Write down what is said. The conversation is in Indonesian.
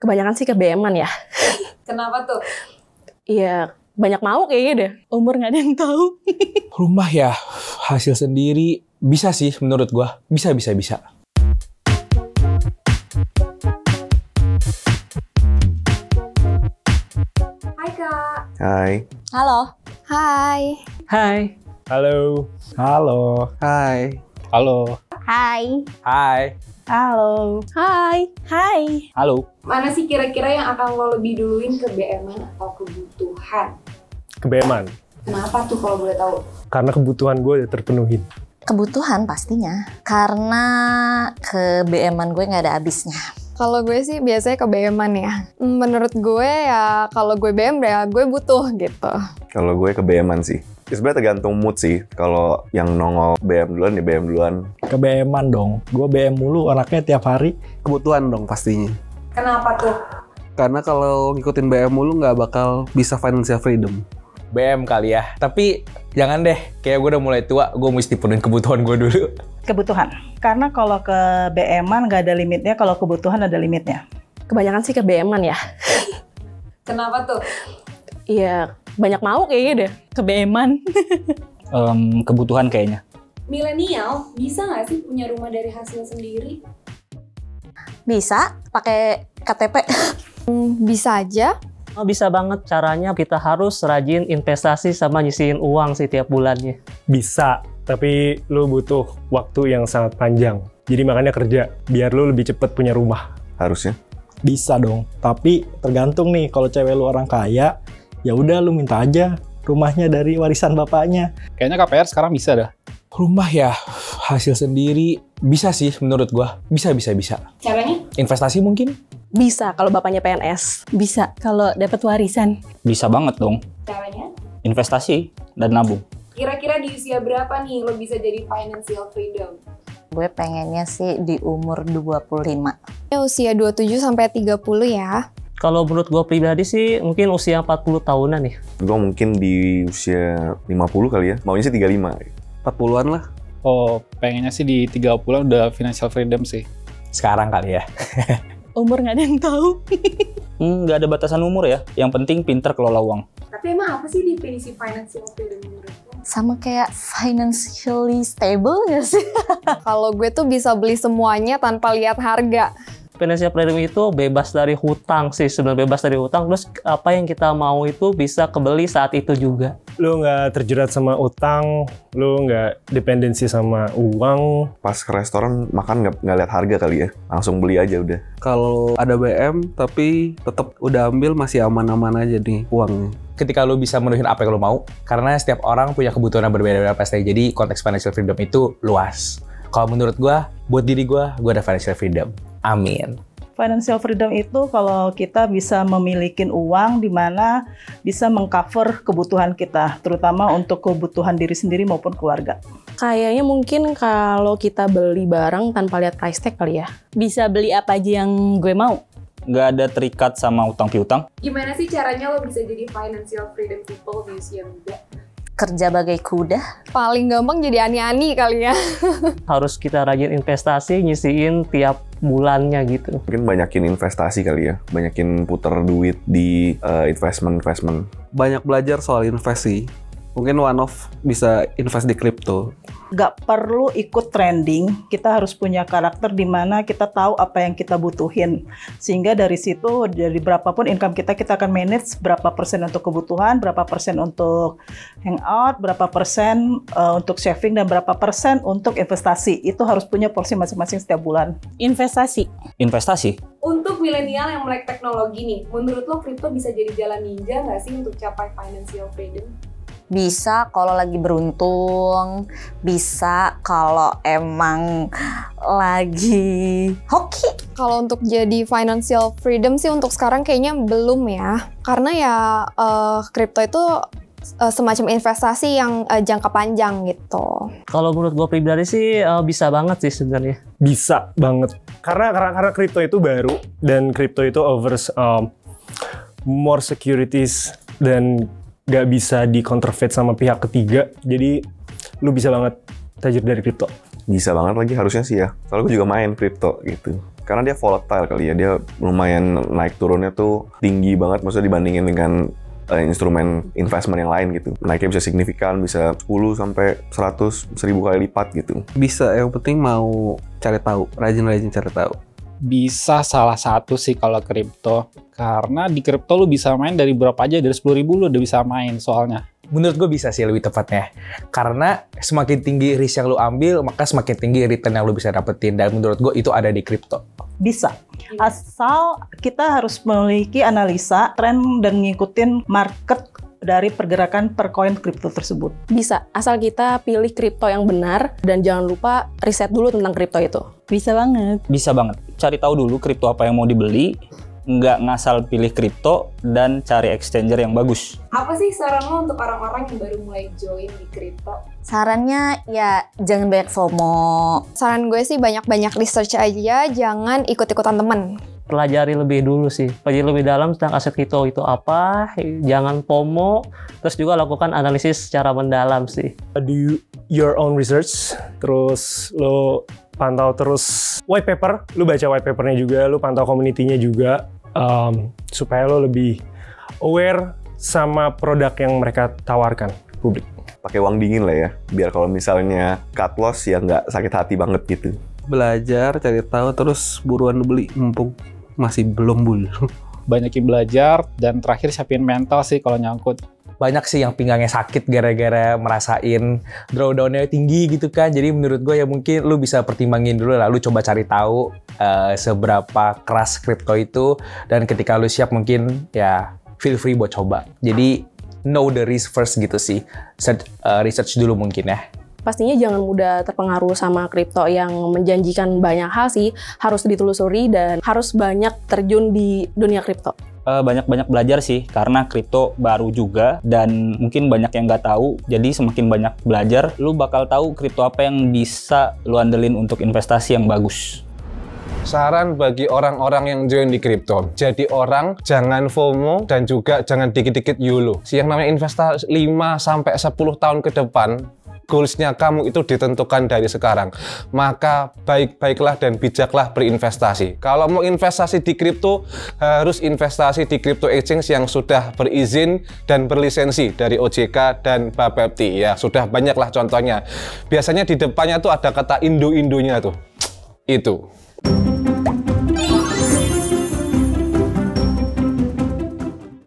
Kebanyakan sih ke BM-an ya. Kenapa tuh? Iya, banyak mau kayaknya deh. Umur nggak ada yang tahu. Rumah ya, hasil sendiri bisa sih menurut gua. Bisa. Hai Kak. Hai. Halo. Hai. Hai. Halo. Halo. Hai. Halo. Hai. Hai. Halo. Hai. Hai. Halo. Mana sih kira-kira yang akan lo lebih duluin, ke BM-an atau kebutuhan? Ke BM-an. Kenapa tuh kalau boleh tahu? Karena kebutuhan gue udah terpenuhin. Kebutuhan pastinya. Karena ke BM-an gue nggak ada habisnya. Kalau gue sih biasanya ke BM-an ya. Menurut gue ya kalau gue BM ya gue butuh gitu. Kalau gue ke BM-an sih. Sebenarnya tergantung mood sih. Kalau yang nongol BM duluan ya BM duluan. Ke BM-an dong. Gue BM mulu anaknya tiap hari. Kebutuhan dong pastinya. Kenapa tuh? Karena kalau ngikutin BM mulu nggak bakal bisa financial freedom. BM kali ya. Tapi jangan deh, kayak gue udah mulai tua, gue mesti penuhin kebutuhan gue dulu. Kebutuhan. Karena kalau ke BM-an nggak ada limitnya, kalau kebutuhan ada limitnya. Kebanyakan sih ke BM-an ya. Kenapa tuh? Iya, banyak mau kayaknya deh. Ke BM-an. Kebutuhan kayaknya. Milenial bisa nggak sih punya rumah dari hasil sendiri? Bisa pakai KTP. Bisa aja. Oh, bisa banget. Caranya kita harus rajin investasi sama nyisihin uang sih tiap bulannya. Bisa, tapi lu butuh waktu yang sangat panjang. Jadi makanya kerja, biar lu lebih cepet punya rumah. Harusnya. Bisa dong. Tapi tergantung nih, kalau cewek lu orang kaya, ya udah lu minta aja rumahnya dari warisan bapaknya. Kayaknya KPR sekarang bisa dah. Rumah ya, hasil sendiri bisa sih menurut gua. Bisa. Caranya? Investasi mungkin? Bisa kalau bapaknya PNS. Bisa kalau dapat warisan. Bisa banget dong. Caranya? Investasi dan nabung. Kira-kira di usia berapa nih lo bisa jadi financial freedom? Gue pengennya sih di umur 25. Ya usia 27 sampai 30 ya. Kalau menurut gue pribadi sih mungkin usia 40 tahunan nih. Gue mungkin di usia 50 kali ya. Maunya sih 35. 40-an lah. Oh, pengennya sih di 30-an udah financial freedom sih. Sekarang kali ya. Umur nggak ada yang tahu. Nggak ada batasan umur ya. Yang penting pinter kelola uang. Tapi emang apa sih definisi financial freedom menurut lo? Sama kayak financially stable nggak sih? Kalau gue tuh bisa beli semuanya tanpa lihat harga. Financial freedom itu bebas dari hutang sih, sebenarnya bebas dari hutang. Terus apa yang kita mau itu bisa kebeli saat itu juga. Lu nggak terjerat sama utang, lu nggak dependensi sama uang. Pas ke restoran makan nggak lihat harga kali ya. Langsung beli aja udah. Kalau ada BM tapi tetap udah ambil masih aman-aman aja nih uangnya. Ketika lu bisa menuhin apa yang lu mau, karena setiap orang punya kebutuhan yang berbeda-beda pasti. Jadi konteks financial freedom itu luas. Kalau menurut gua, buat diri gua ada financial freedom. Amin. Financial freedom itu kalau kita bisa memiliki uang di mana bisa mengcover kebutuhan kita, terutama untuk kebutuhan diri sendiri maupun keluarga. Kayaknya mungkin kalau kita beli barang tanpa lihat price tag kali ya. Bisa beli apa aja yang gue mau. Nggak ada terikat sama utang piutang. Gimana sih caranya lo bisa jadi financial freedom people di usia muda? Kerja bagai kuda. Paling gampang jadi ani-ani kali ya. Harus kita rajin investasi, nyisiin tiap bulannya gitu. Mungkin banyakin investasi kali ya. Banyakin puter duit di investment. Banyak belajar soal investasi. Mungkin one of bisa invest di crypto. Nggak perlu ikut trending, kita harus punya karakter di mana kita tahu apa yang kita butuhin. Sehingga dari situ, dari berapapun income kita akan manage berapa persen untuk kebutuhan, berapa persen untuk hangout, berapa persen untuk saving, dan berapa persen untuk investasi. Itu harus punya porsi masing-masing setiap bulan. Investasi. Untuk milenial yang melek teknologi nih, menurut lo kripto bisa jadi jalan ninja nggak sih untuk capai financial freedom? Bisa kalau lagi beruntung, bisa kalau emang lagi hoki. Kalau untuk jadi financial freedom sih untuk sekarang kayaknya belum ya. Karena ya kripto itu semacam investasi yang jangka panjang gitu. Kalau menurut gue pribadi sih bisa banget sih sebenarnya. Bisa banget. Karena kripto itu baru dan kripto itu offers more securities dan nggak bisa di-counterfeit sama pihak ketiga. Jadi lu bisa banget tajir dari kripto. Bisa banget lagi harusnya sih ya. Soalnya gue juga main kripto gitu. Karena dia volatile kali ya, dia lumayan naik turunnya tuh tinggi banget, maksudnya dibandingin dengan instrumen investment yang lain gitu. Naiknya bisa signifikan, bisa 10 sampai 100, 1000 kali lipat gitu. Bisa, yang penting mau cari tahu, rajin-rajin cari tahu. Bisa salah satu sih kalau kripto. Karena di kripto lu bisa main dari berapa aja, dari 10.000 lu udah bisa main soalnya. Menurut gue bisa sih lebih tepatnya. Karena semakin tinggi risk yang lu ambil, maka semakin tinggi return yang lu bisa dapetin. Dan menurut gue itu ada di kripto. Bisa. Asal kita harus memiliki analisa, tren, dan ngikutin market dari pergerakan per koin kripto tersebut. Bisa, asal kita pilih kripto yang benar dan jangan lupa riset dulu tentang kripto itu. Bisa banget. Bisa banget. Cari tahu dulu kripto apa yang mau dibeli, nggak ngasal pilih kripto, dan cari exchanger yang bagus. Apa sih saran lo untuk orang-orang yang baru mulai join di kripto? Sarannya ya jangan banyak FOMO. Saran gue sih banyak-banyak research aja, jangan ikut-ikutan temen. Pelajari lebih dulu sih, pelajari lebih dalam tentang aset kripto itu apa, jangan FOMO, terus juga lakukan analisis secara mendalam sih. Do your own research, terus lo pantau terus white paper, lo baca white papernya juga, lo pantau community-nya juga, supaya lo lebih aware sama produk yang mereka tawarkan publik. Pakai uang dingin lah ya, biar kalau misalnya cut loss ya nggak sakit hati banget gitu. Belajar, cari tahu, terus buruan beli, mumpung masih belum bull. Banyakin belajar, dan terakhir siapin mental sih kalau nyangkut. Banyak sih yang pinggangnya sakit gara-gara merasain drawdown-nya tinggi gitu kan. Jadi menurut gue ya mungkin lu bisa pertimbangin dulu, lalu coba cari tahu seberapa keras kripto itu. Dan ketika lu siap mungkin ya feel free buat coba. Jadi know the risk first gitu sih. Research dulu mungkin ya. Pastinya jangan mudah terpengaruh sama kripto yang menjanjikan banyak hal sih. Harus ditelusuri dan harus banyak terjun di dunia kripto. Banyak-banyak belajar sih, karena kripto baru juga dan mungkin banyak yang nggak tahu. Jadi semakin banyak belajar, lu bakal tahu kripto apa yang bisa lu andelin untuk investasi yang bagus. Saran bagi orang-orang yang join di kripto, jadi orang jangan FOMO dan juga jangan dikit-dikit YOLO. Yang namanya investasi 5-10 tahun ke depan, goalsnya kamu itu ditentukan dari sekarang. Maka baik-baiklah dan bijaklah berinvestasi. Kalau mau investasi di kripto, harus investasi di crypto exchange yang sudah berizin dan berlisensi dari OJK dan Bapepti. Ya, sudah banyaklah contohnya. Biasanya di depannya tuh ada kata Indo-Indonya tuh. Itu.